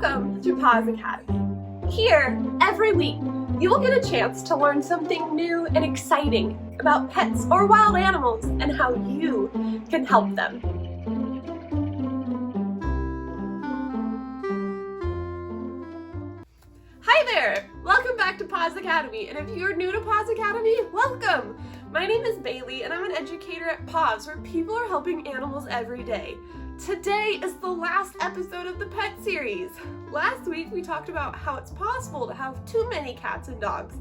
Welcome to PAWS Academy. Here, every week, you will get a chance to learn something new and exciting about pets or wild animals and how you can help them. Hi there! Welcome back to PAWS Academy, and if you're new to PAWS Academy, welcome! My name is Bailey, and I'm an educator at PAWS, where people are helping animals every day. Today is the last episode of the pet series. Last week we talked about how it's possible to have too many cats and dogs,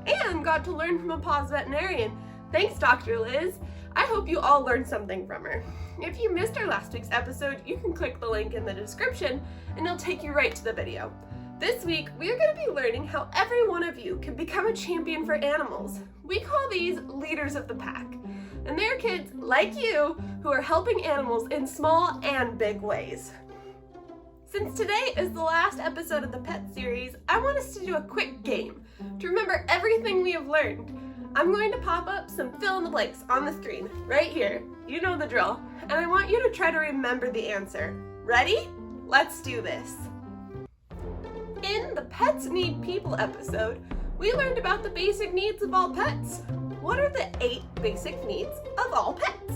and got to learn from a PAWS veterinarian. Thanks, Dr. Liz. I hope you all learned something from her. If you missed our last week's episode, you can click the link in the description and it'll take you right to the video. This week, we are going to be learning how every one of you can become a champion for animals. We call these leaders of the pack. And they're kids like you who are helping animals in small and big ways. Since today is the last episode of the pet series, I want us to do a quick game to remember everything we have learned. I'm going to pop up some fill in the blanks on the screen right here. You know the drill. And I want you to try to remember the answer. Ready? Let's do this. In the Pets Need People episode, we learned about the basic needs of all pets. What are the 8 basic needs of all pets?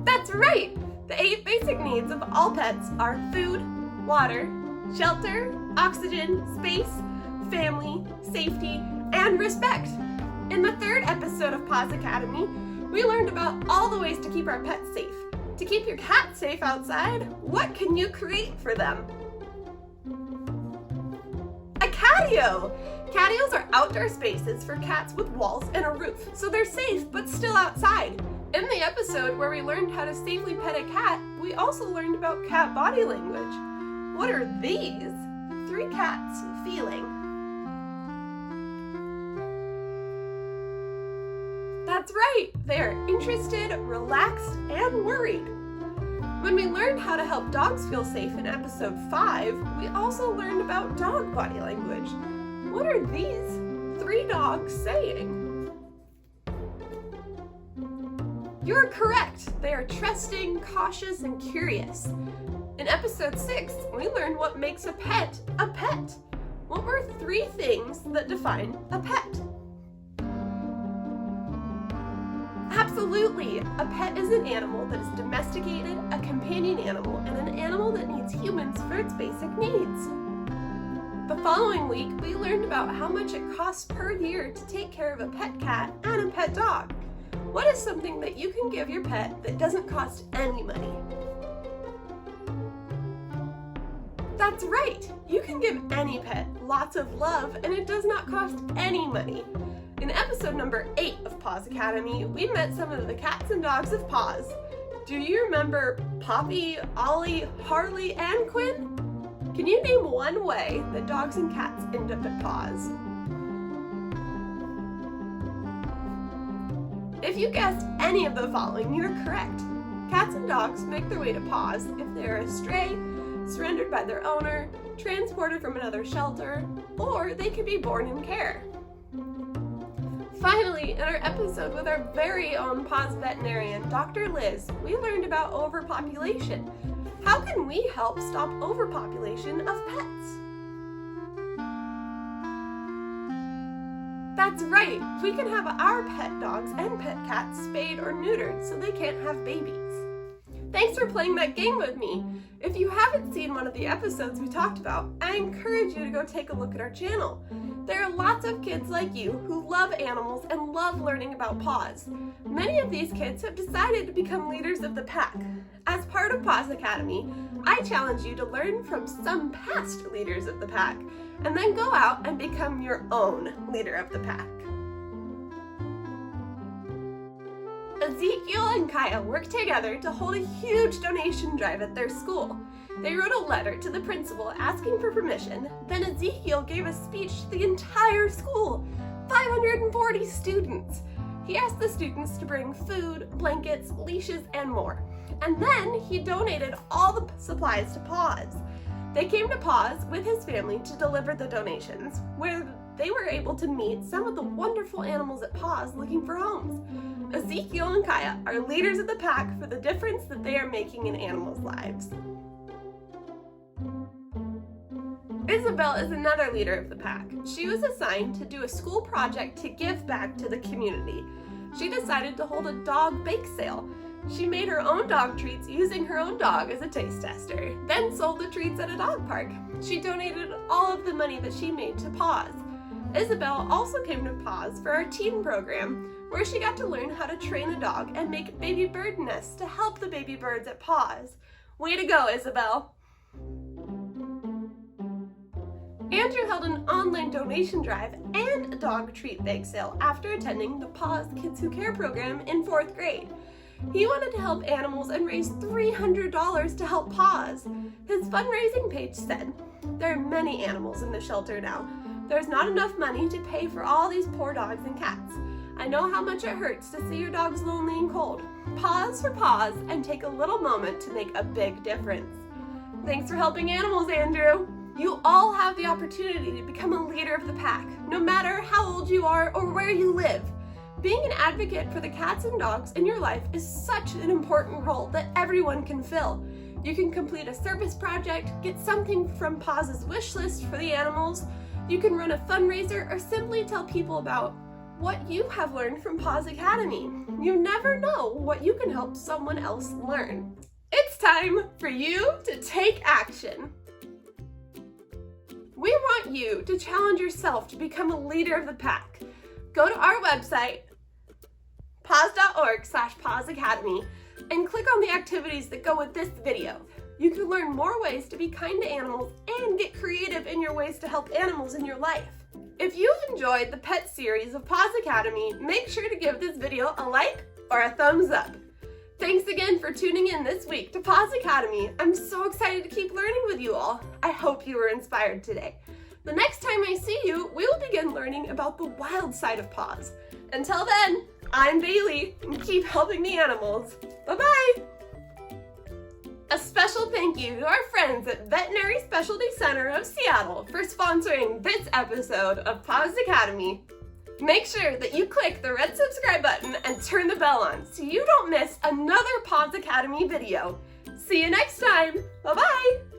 That's right! The 8 basic needs of all pets are food, water, shelter, oxygen, space, family, safety, and respect. In the 3rd episode of PAWS Academy, we learned about all the ways to keep our pets safe. To keep your cat safe outside, what can you create for them? A catio! Catios are outdoor spaces for cats with walls and a roof, so they're safe but still outside. In the episode where we learned how to safely pet a cat, we also learned about cat body language. What are these 3 cats feeling? That's right, they are interested, relaxed, and worried. When we learned how to help dogs feel safe in episode 5, we also learned about dog body language. What are these 3 dogs saying? You're correct, they are trusting, cautious, and curious. In episode 6, we learned what makes a pet a pet. What were 3 things that define a pet? Absolutely! A pet is an animal that is domesticated, a companion animal, and an animal that needs humans for its basic needs. The following week, we learned about how much it costs per year to take care of a pet cat and a pet dog. What is something that you can give your pet that doesn't cost any money? That's right! You can give any pet lots of love and it does not cost any money. In episode number 8 of PAWS Academy, we met some of the cats and dogs of PAWS. Do you remember Poppy, Ollie, Harley, and Quinn? Can you name one way that dogs and cats end up at PAWS? If you guessed any of the following, you're correct. Cats and dogs make their way to PAWS if they are astray, surrendered by their owner, transported from another shelter, or they can be born in care. Finally, in our episode with our very own PAWS veterinarian, Dr. Liz, we learned about overpopulation. How can we help stop overpopulation of pets? That's right, we can have our pet dogs and pet cats spayed or neutered so they can't have babies. Thanks for playing that game with me. If you haven't seen one of the episodes we talked about, I encourage you to go take a look at our channel. There are lots of kids like you who love animals and love learning about PAWS. Many of these kids have decided to become leaders of the pack. As part of PAWS Academy, I challenge you to learn from some past leaders of the pack, and then go out and become your own leader of the pack. Ezequiel and Khaiyah worked together to hold a huge donation drive at their school. They wrote a letter to the principal asking for permission, then Ezequiel gave a speech to the entire school, 540 students. He asked the students to bring food, blankets, leashes, and more. And then he donated all the supplies to PAWS. They came to PAWS with his family to deliver the donations, where they were able to meet some of the wonderful animals at PAWS looking for homes. Ezequiel and Khaiyah are leaders of the pack for the difference that they are making in animals' lives. Isabelle is another leader of the pack. She was assigned to do a school project to give back to the community. She decided to hold a dog bake sale. She made her own dog treats using her own dog as a taste tester, then sold the treats at a dog park. She donated all of the money that she made to PAWS. Isabelle also came to PAWS for our teen program, where she got to learn how to train a dog and make baby bird nests to help the baby birds at PAWS. Way to go, Isabelle! Andrew held an online donation drive and a dog treat bake sale after attending the PAWS Kids Who Care program in 4th grade. He wanted to help animals and raise $300 to help PAWS. His fundraising page said, "There are many animals in the shelter now. There's not enough money to pay for all these poor dogs and cats. I know how much it hurts to see your dogs lonely and cold. Pause for PAWS and take a little moment to make a big difference." Thanks for helping animals, Andrew. You all have the opportunity to become a leader of the pack, no matter how old you are or where you live. Being an advocate for the cats and dogs in your life is such an important role that everyone can fill. You can complete a service project, get something from PAWS's wish list for the animals, you can run a fundraiser, or simply tell people about what you have learned from PAWS Academy. You never know what you can help someone else learn. It's time for you to take action. We want you to challenge yourself to become a leader of the pack. Go to our website, paws.org/PAWS Academy, and click on the activities that go with this video. You can learn more ways to be kind to animals and get creative in your ways to help animals in your life. If you've enjoyed the pet series of PAWS Academy, make sure to give this video a like or a thumbs up. Thanks again for tuning in this week to PAWS Academy. I'm so excited to keep learning with you all. I hope you were inspired today. The next time I see you, we will begin learning about the wild side of PAWS. Until then, I'm Bailey, and keep helping the animals. Bye-bye! A special thank you to our friends at Veterinary Specialty Center of Seattle for sponsoring this episode of PAWS Academy. Make sure that you click the red subscribe button and turn the bell on so you don't miss another PAWS Academy video. See you next time. Bye-bye!